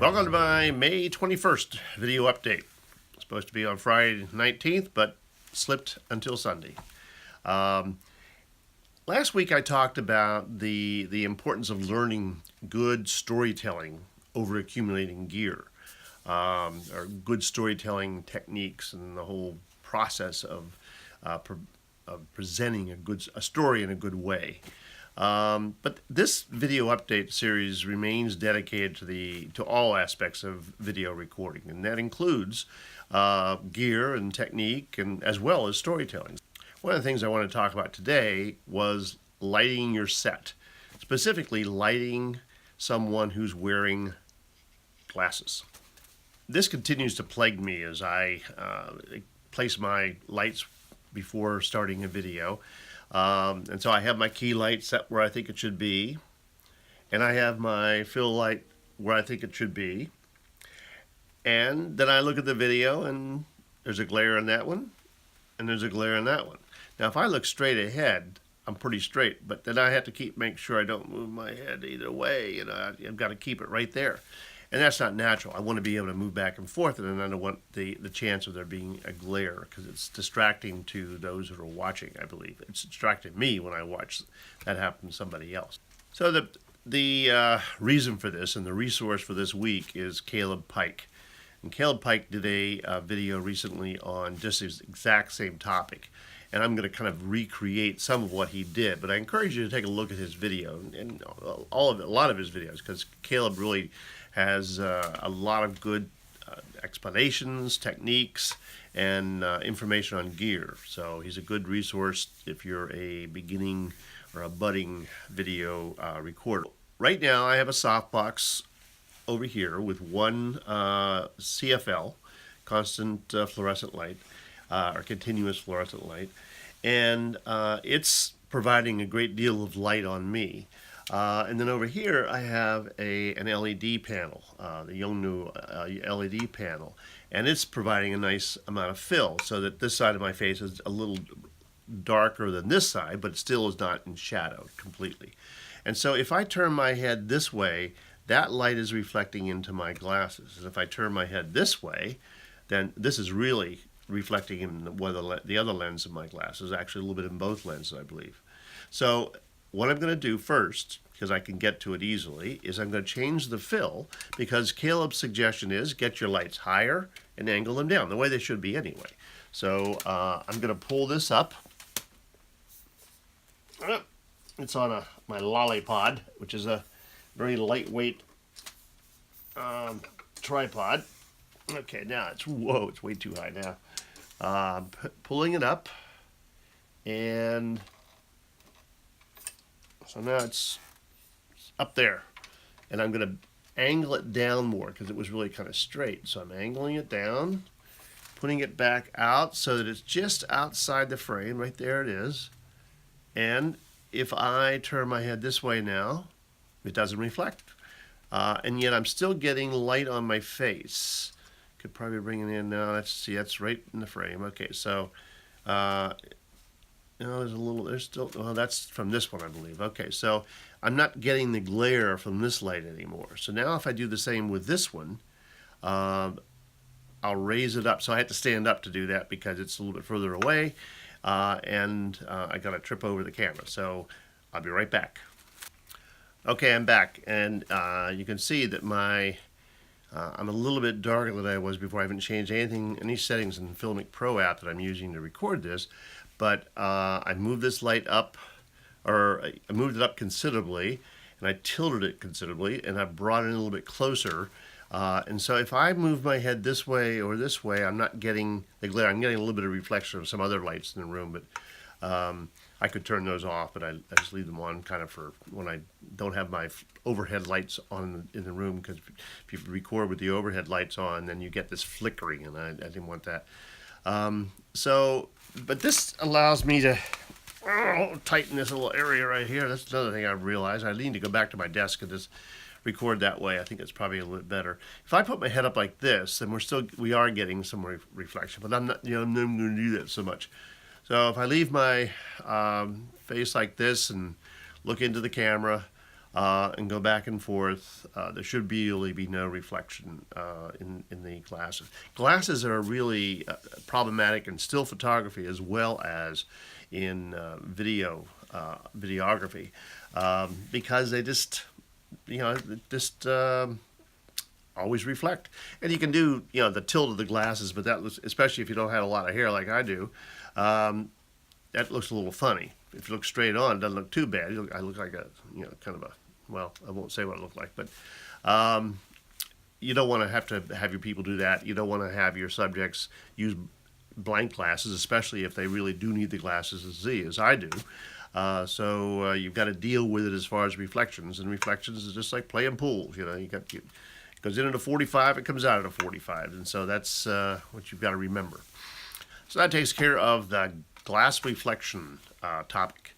Welcome to my May 21st video update. It's supposed to be on Friday 19th, but slipped until Sunday. Last week I talked about the importance of learning good storytelling over accumulating gear, or good storytelling techniques and the whole process of presenting a story in a good way. But this video update series remains dedicated to all aspects of video recording, and that includes gear and technique, and as well as storytelling. One of the things I want to talk about today was lighting your set, specifically lighting someone who's wearing glasses. This continues to plague me as I place my lights before starting a video. And so I have my key light set where I think it should be, and I have my fill light where I think it should be, and then I look at the video and there's a glare in that one and there's a glare in that one. Now if I look straight ahead, I'm pretty straight, but then I have to make sure I don't move my head either way, and I've got to keep it right there. And that's not natural. I want to be able to move back and forth, and I don't want the chance of there being a glare, because it's distracting to those who are watching, I believe. It's distracting me when I watch that happen to somebody else. So the reason for this and the resource for this week is Caleb Pike. And Caleb Pike did a video recently on just this exact same topic. And I'm going to kind of recreate some of what he did. But I encourage you to take a look at his video, and a lot of his videos, because Caleb really has a lot of good explanations, techniques, and information on gear. So he's a good resource if you're a beginning or a budding video recorder. Right now I have a softbox over here with one CFL, constant fluorescent light, or continuous fluorescent light, and it's providing a great deal of light on me. And then over here I have an LED panel, the Yongnu LED panel, and it's providing a nice amount of fill, so that this side of my face is a little darker than this side, but it still is not in shadow completely. And so if I turn my head this way, that light is reflecting into my glasses. And if I turn my head this way, then this is really reflecting in the other lens of my glasses, actually a little bit in both lenses, I believe. So what I'm going to do first, because I can get to it easily, is I'm going to change the fill, because Caleb's suggestion is get your lights higher and angle them down, the way they should be anyway. So I'm going to pull this up. It's on my Lollipod, which is a very lightweight tripod. Okay, now it's way too high now. Pulling it up, and so now it's up there, and I'm going to angle it down more because it was really kind of straight. So I'm angling it down, putting it back out so that it's just outside the frame. Right there it is. And if I turn my head this way now, it doesn't reflect. And yet I'm still getting light on my face. Could probably bring it in now. Let's see, that's right in the frame. Okay, so there's still, well, that's from this one, I believe. Okay, so I'm not getting the glare from this light anymore. So now if I do the same with this one, I'll raise it up. So I had to stand up to do that because it's a little bit further away, and I got to trip over the camera. So I'll be right back. Okay, I'm back, and you can see that I'm a little bit darker than I was before. I haven't changed any settings in the Filmic Pro app that I'm using to record this, but I moved this light up, or I moved it up considerably, and I tilted it considerably, and I brought it in a little bit closer. And so if I move my head this way or this way, I'm not getting the glare. I'm getting a little bit of reflection of some other lights in the room, but I could turn those off, but I just leave them on kind of for when I don't have my overhead lights on in the room, because if you record with the overhead lights on, then you get this flickering, and I didn't want that. But this allows me to tighten this little area right here. That's another thing I realized. I need to go back to my desk and just record that way. I think it's probably a little bit better. If I put my head up like this, then we are getting some reflection, but I'm not going to do that so much. So if I leave my face like this and look into the camera, and go back and forth, there should really be no reflection in the glasses. Glasses are really problematic in still photography as well as in videography, because they just, always reflect. And you can do, the tilt of the glasses, but that looks, especially if you don't have a lot of hair like I do, that looks a little funny. If you look straight on, it doesn't look too bad. I look like a, kind of a, well, I won't say what I look like, but you don't want to have your people do that. You don't want to have your subjects use blank glasses, especially if they really do need the glasses as I do. So you've got to deal with it as far as reflections, and reflections is just like playing pool. It goes in at a 45, it comes out at a 45, and so that's what you've got to remember. So that takes care of the glass reflection topic.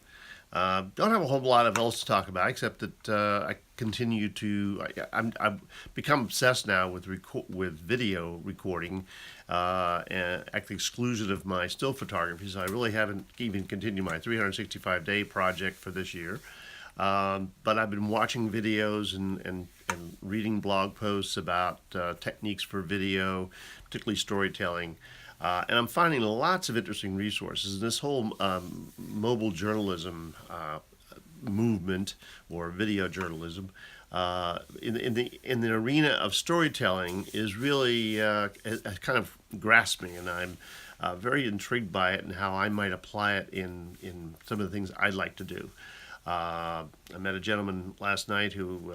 Don't have a whole lot of else to talk about, except that I continue to. I've become obsessed now with video recording, and at the exclusion of my still photography. So I really haven't even continued my 365-day project for this year. But I've been watching videos and reading blog posts about techniques for video, particularly storytelling. And I'm finding lots of interesting resources. This whole mobile journalism movement, or video journalism, in the arena of storytelling is really kind of grasped me, and I'm very intrigued by it and how I might apply it in some of the things I'd like to do. I met a gentleman last night who,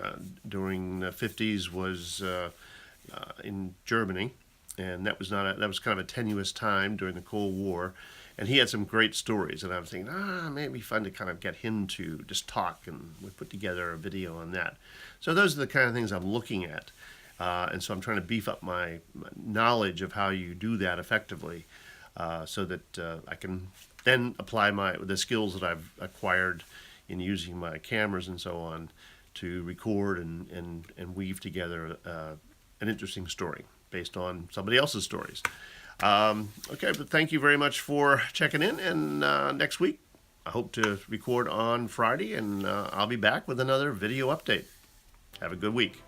during the 50s, was in Germany. And that was kind of a tenuous time during the Cold War, and he had some great stories. And I was thinking, maybe it'd be fun to kind of get him to just talk, and we put together a video on that. So those are the kind of things I'm looking at, and so I'm trying to beef up my knowledge of how you do that effectively, so that I can then apply the skills that I've acquired in using my cameras and so on to record and weave together an interesting story based on somebody else's stories. Okay, but thank you very much for checking in, and next week I hope to record on Friday, and I'll be back with another video update. Have a good week.